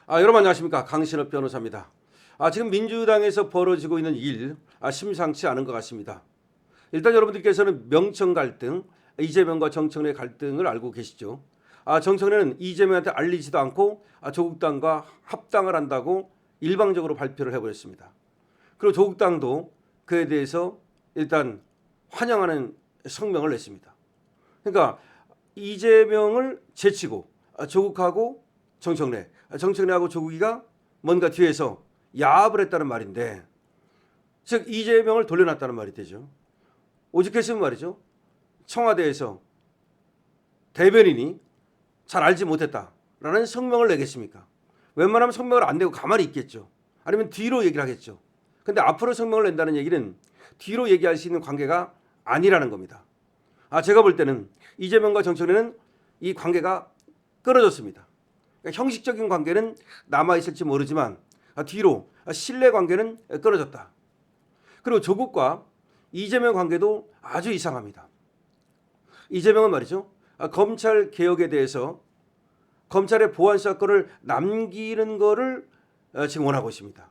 여러분 안녕하십니까, 강신업 변호사입니다. 지금 민주당에서 벌어지고 있는 일 심상치 않은 것 같습니다. 일단 여러분들께서는 명청 갈등, 이재명과 정청래 갈등을 알고 계시죠. 정청래는 이재명한테 알리지도 않고 조국당과 합당을 한다고 일방적으로 발표를 해버렸습니다. 그리고 조국당도 그에 대해서 일단 환영하는 성명을 냈습니다. 그러니까 이재명을 제치고 조국하고 정청래하고 조국이가 뭔가 뒤에서 야합을 했다는 말인데, 즉 이재명을 돌려놨다는 말이 되죠. 오죽했으면 말이죠, 청와대에서 대변인이 잘 알지 못했다라는 성명을 내겠습니까? 웬만하면 성명을 안 내고 가만히 있겠죠. 아니면 뒤로 얘기를 하겠죠. 근데 앞으로 성명을 낸다는 얘기는 뒤로 얘기할 수 있는 관계가 아니라는 겁니다. 제가 볼 때는 이재명과 정청래는 이 관계가 끊어졌습니다. 그러니까 형식적인 관계는 남아있을지 모르지만 뒤로 신뢰 관계는 끊어졌다. 그리고 조국과 이재명 관계도 아주 이상합니다. 이재명은 말이죠, 검찰 개혁에 대해서 검찰의 보안 사건을 남기는 거를 지금 원하고 있습니다.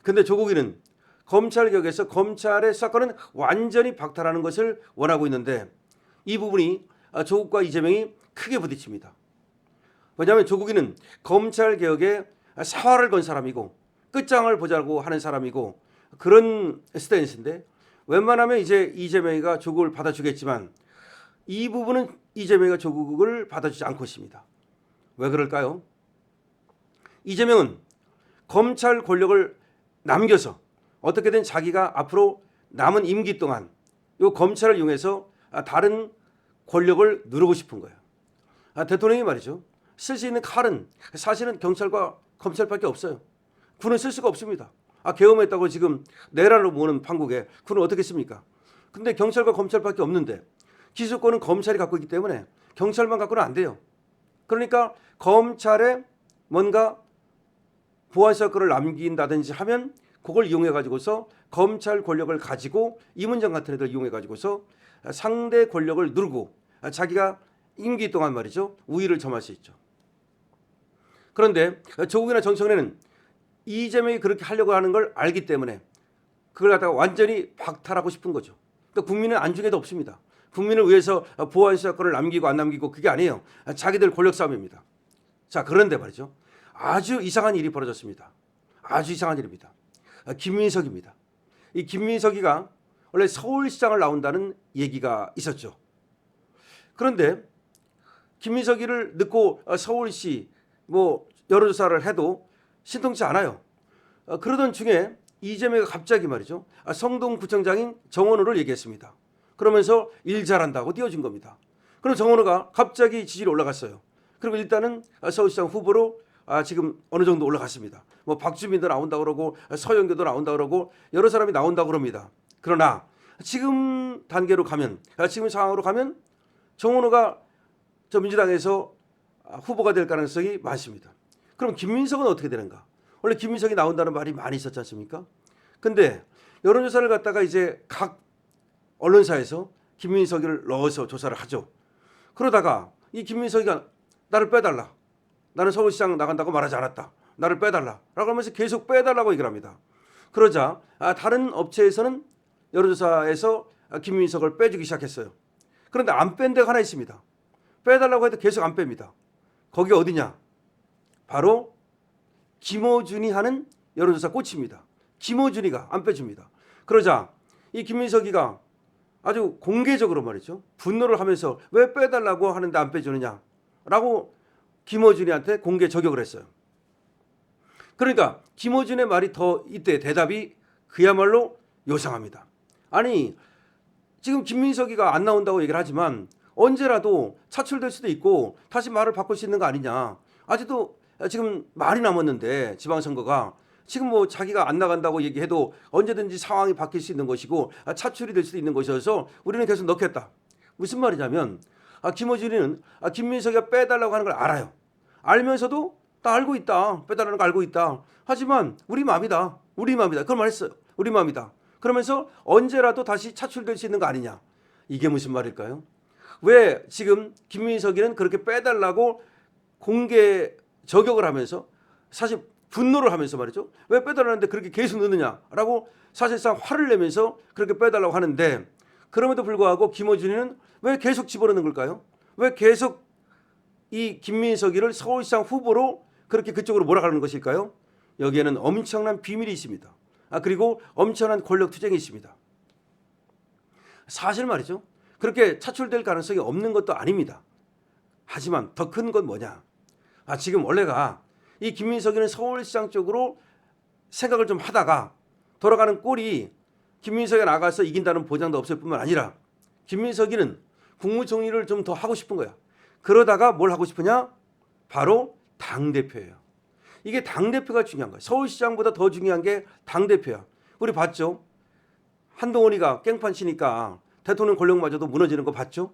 근데 조국이는 검찰 개혁에서 검찰의 사건은 완전히 박탈하는 것을 원하고 있는데, 이 부분이 조국과 이재명이 크게 부딪힙니다. 왜냐하면 조국이는 검찰 개혁에 사활을 건 사람이고 끝장을 보자고 하는 사람이고 그런 스탠스인데, 웬만하면 이제 이재명이가 조국을 받아주겠지만 이 부분은 이재명이가 조국을 받아주지 않고 있습니다. 왜 그럴까요? 이재명은 검찰 권력을 남겨서 어떻게든 자기가 앞으로 남은 임기 동안 이 검찰을 이용해서 다른 권력을 누르고 싶은 거예요. 대통령이 말이죠, 쓸 수 있는 칼은 사실은 경찰과 검찰밖에 없어요. 군은 쓸 수가 없습니다. 계엄했다고 지금 내란으로 모는 판국에 군은 어떻게 씁니까? 근데 경찰과 검찰밖에 없는데 기소권은 검찰이 갖고 있기 때문에 경찰만 갖고는 안 돼요. 그러니까 검찰에 뭔가 보안 사건을 남긴다든지 하면 그걸 이용해 가지고서 검찰 권력을 가지고 이문정 같은 애들 이용해 가지고서 상대 권력을 누르고 자기가 임기 동안 말이죠, 우위를 점할 수 있죠. 그런데 조국이나 정청래는 이재명이 그렇게 하려고 하는 걸 알기 때문에 그걸 갖다가 완전히 박탈하고 싶은 거죠. 그러니까 국민은 안중에도 없습니다. 국민을 위해서 보안 사건을 남기고 안 남기고 그게 아니에요. 자기들 권력 싸움입니다. 그런데 말이죠, 아주 이상한 일이 벌어졌습니다. 아주 이상한 일입니다. 김민석입니다. 이 김민석이가 원래 서울시장을 나온다는 얘기가 있었죠. 그런데 김민석이를 넣고 서울시 여론조사를 해도 신통치 않아요. 그러던 중에 이재명이 갑자기 말이죠, 성동구청장인 정원호를 얘기했습니다. 그러면서 일 잘한다고 띄워준 겁니다. 그럼 정원호가 갑자기 지지율이 올라갔어요. 그리고 일단은 서울시장 후보로 지금 어느 정도 올라갔습니다. 박주민도 나온다 그러고 서영교도 나온다 그러고 여러 사람이 나온다 그럽니다. 그러나 지금 단계로 가면, 지금 상황으로 가면 정원호가 민주당에서 후보가 될 가능성이 많습니다. 그럼 김민석은 어떻게 되는가? 원래 김민석이 나온다는 말이 많이 있었지 않습니까? 근데 여론조사를 갖다가 이제 각 언론사에서 김민석을 넣어서 조사를 하죠. 그러다가 이 김민석이가 나를 빼달라, 나는 서울시장 나간다고 말하지 않았다, 나를 빼달라 라고 하면서 계속 빼달라고 얘기를 합니다. 그러자 다른 업체에서는 여론조사에서 김민석을 빼주기 시작했어요. 그런데 안 뺀 데가 하나 있습니다. 빼달라고 해도 계속 안 뺍니다. 거기 어디냐? 바로 김어준이 하는 여론조사 꽃입니다. 김어준이가 안 빼줍니다. 그러자 이 김민석이가 아주 공개적으로 말이죠, 분노를 하면서 왜 빼달라고 하는데 안 빼주느냐라고 김어준이한테 공개 저격을 했어요. 그러니까 김어준의 말이 더 이때 대답이 그야말로 요상합니다. 아니, 지금 김민석이가 안 나온다고 얘기를 하지만 언제라도 차출될 수도 있고 다시 말을 바꿀 수 있는 거 아니냐. 아직도 지금 말이 남았는데 지방선거가 지금 자기가 안 나간다고 얘기해도 언제든지 상황이 바뀔 수 있는 것이고 차출이 될 수도 있는 것이어서 우리는 계속 넣겠다. 무슨 말이냐면 김어준이는 김민석이가 빼달라고 하는 걸 알아요. 알면서도 다 알고 있다. 빼달라는 거 알고 있다. 하지만 우리 마음이다. 우리 마음이다. 그걸 말했어요. 우리 마음이다. 그러면서 언제라도 다시 차출될 수 있는 거 아니냐. 이게 무슨 말일까요? 왜 지금 김민석이는 그렇게 빼달라고 공개 저격을 하면서 사실 분노를 하면서 말이죠. 왜 빼달라는데 그렇게 계속 넣느냐라고 사실상 화를 내면서 그렇게 빼달라고 하는데, 그럼에도 불구하고 김어준이는 왜 계속 집어넣는 걸까요? 왜 계속 이 김민석이를 서울시장 후보로 그렇게 그쪽으로 몰아가는 것일까요? 여기에는 엄청난 비밀이 있습니다. 그리고 엄청난 권력 투쟁이 있습니다. 사실 말이죠. 그렇게 차출될 가능성이 없는 것도 아닙니다. 하지만 더 큰 건 뭐냐? 지금 원래가 이 김민석이는 서울시장 쪽으로 생각을 좀 하다가 돌아가는 꼴이 김민석이 나가서 이긴다는 보장도 없을 뿐만 아니라 김민석이는 국무총리를 좀 더 하고 싶은 거야. 그러다가 뭘 하고 싶으냐? 바로 당대표예요. 이게 당대표가 중요한 거야. 서울시장보다 더 중요한 게 당대표야. 우리 봤죠? 한동훈이가 깽판 치니까 대통령 권력마저도 무너지는 거 봤죠?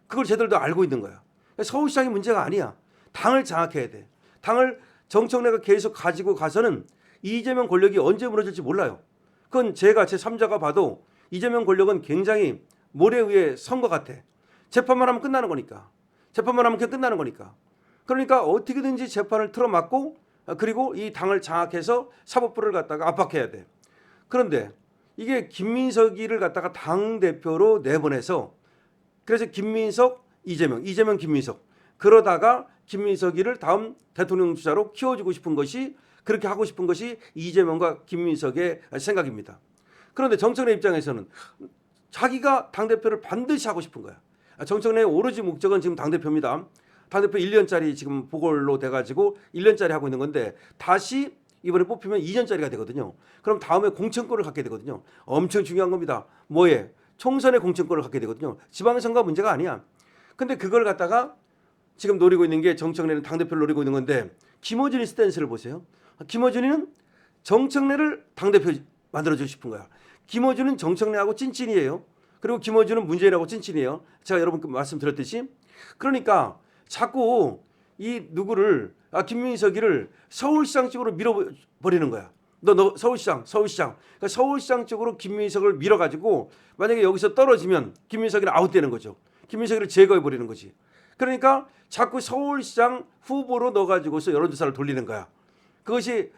그걸 쟤들도 알고 있는 거야. 서울시장이 문제가 아니야. 당을 장악해야 돼. 당을 정청래가 계속 가지고 가서는 이재명 권력이 언제 무너질지 몰라요. 그건 제가 제 3자가 봐도 이재명 권력은 굉장히 모래 위에 선 것 같아. 재판만 하면 끝나는 거니까. 재판만 하면 그냥 끝나는 거니까. 그러니까 어떻게든지 재판을 틀어막고 그리고 이 당을 장악해서 사법부를 갖다가 압박해야 돼. 그런데 이게 김민석이를 갖다가 당대표로 내보내서 그래서 김민석, 이재명, 이재명, 김민석 그러다가 김민석이를 다음 대통령 주자로 키워주고 싶은 것이 그렇게 하고 싶은 것이 이재명과 김민석의 생각입니다. 그런데 정청래 입장에서는 자기가 당대표를 반드시 하고 싶은 거야. 정청래의 오로지 목적은 지금 당대표입니다. 당대표 1년짜리 지금 보궐로 돼가지고 1년짜리 하고 있는 건데 다시 이번에 뽑히면 2년짜리가 되거든요. 그럼 다음에 공천권을 갖게 되거든요. 엄청 중요한 겁니다. 뭐에? 총선의 공천권을 갖게 되거든요. 지방선거 문제가 아니야. 근데 그걸 갖다가 지금 노리고 있는 게 정청래는 당대표를 노리고 있는 건데 김어준이 스탠스를 보세요. 김어준이는 정청래를 당대표 만들어주고 싶은 거야. 김어준은 정청래하고 찐찐이에요. 그리고 김어준은 문재인하고 찐찐이에요. 제가 여러분께 말씀드렸듯이. 그러니까 자꾸 이 누구를 김민석이를 서울시장 쪽으로 밀어버리는 거야. 너 서울시장. 그러니까 서울시장 쪽으로 김민석을 밀어가지고 만약에 여기서 떨어지면 김민석이는 아웃되는 거죠. 김민석이를 제거해버리는 거지. 그러니까 자꾸 서울시장 후보로 넣어가지고서 여론조사를 돌리는 거야. 그것이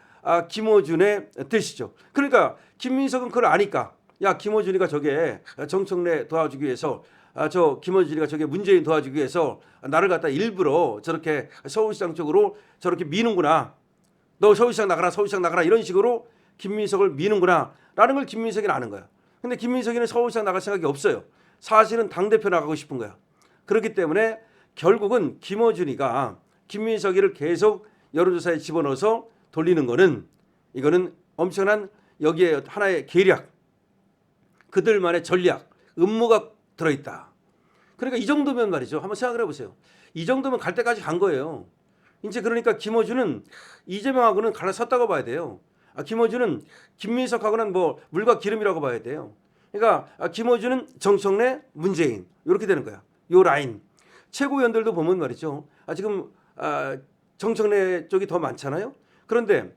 김어준의 뜻이죠. 그러니까 김민석은 그걸 아니까 야 김어준이가 저게 정청래 도와주기 위해서 저 김어준이가 저게 문재인 도와주기 위해서 나를 갖다 일부러 저렇게 서울시장 쪽으로 저렇게 미는구나. 너 서울시장 나가라 이런 식으로 김민석을 미는구나 라는 걸 김민석이는 아는 거야. 근데 김민석이는 서울시장 나갈 생각이 없어요. 사실은 당대표 나가고 싶은 거야. 그렇기 때문에 결국은 김어준이가 김민석이를 계속 여론조사에 집어넣어서 돌리는 거는 이거는 엄청난 여기에 하나의 계략, 그들만의 전략, 음모가 들어있다. 그러니까 이 정도면 말이죠. 한번 생각을 해보세요. 이 정도면 갈 때까지 간 거예요. 이제 그러니까 김어준은 이재명하고는 갈라섰다고 봐야 돼요. 김어준은 김민석하고는 뭐 물과 기름이라고 봐야 돼요. 그러니까 김어준은 정청래, 문재인 이렇게 되는 거야. 요 라인. 최고위원들도 보면 말이죠. 지금 정청래 쪽이 더 많잖아요. 그런데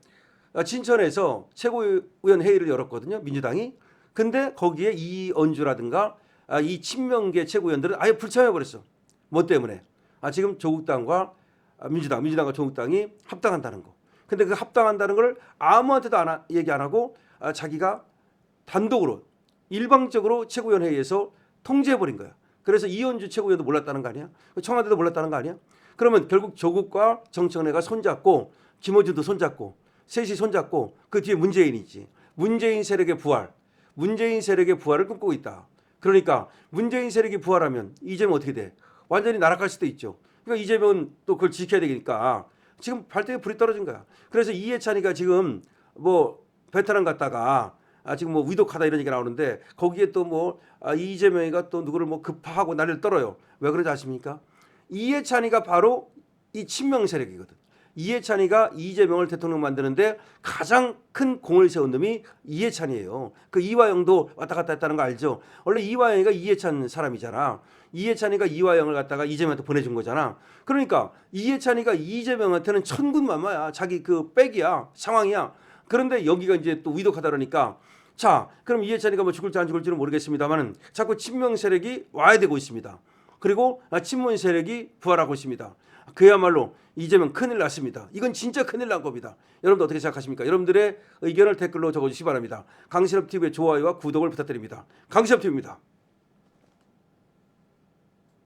진천에서 최고위원 회의를 열었거든요. 민주당이. 근데 거기에 이언주라든가 이 친명계 최고위원들은 아예 불참해버렸어. 뭐 때문에? 지금 조국당과 민주당과 조국당이 합당한다는 거. 근데 그 합당한다는 걸 아무한테도 얘기 안 하고 자기가 단독으로 일방적으로 최고위원 회의에서 통제해버린 거야. 그래서 이현주 최고위원도 몰랐다는 거 아니야? 청와대도 몰랐다는 거 아니야? 그러면 결국 조국과 정청래가 손잡고 김어준도 손잡고 셋이 손잡고 그 뒤에 문재인이지. 문재인 세력의 부활을 꿈꾸고 있다. 그러니까 문재인 세력이 부활하면 이재명 어떻게 돼? 완전히 날아갈 수도 있죠. 그러니까 이재명은 또 그걸 지켜야 되니까 지금 발등에 불이 떨어진 거야. 그래서 이해찬이가 지금 뭐 베트남 갔다가 지금 뭐 위독하다 이런 얘기가 나오는데 거기에 또 뭐 이재명이가 또 누구를 뭐 급파하고 난리를 떨어요. 왜 그런지 아십니까? 이해찬이가 바로 이 친명 세력이거든. 이해찬이가 이재명을 대통령 만드는데 가장 큰 공을 세운 놈이 이해찬이에요. 그 이화영도 왔다 갔다 했다는 거 알죠? 원래 이화영이가 이해찬 사람이잖아. 이해찬이가 이화영을 갖다가 이재명한테 보내준 거잖아. 그러니까 이해찬이가 이재명한테는 천군만마야. 자기 그 백이야. 상황이야. 그런데 여기가 이제 또 위독하다 그러니까 자 그럼 이해찬이가 뭐 죽을지 안 죽을지는 모르겠습니다만은 자꾸 친명 세력이 와야 되고 있습니다. 그리고 친문 세력이 부활하고 있습니다. 그야말로 이재명 큰일 났습니다. 이건 진짜 큰일 난 겁니다. 여러분들 어떻게 생각하십니까? 여러분들의 의견을 댓글로 적어주시기 바랍니다. 강신업 TV의 좋아요와 구독을 부탁드립니다. 강신업 TV입니다.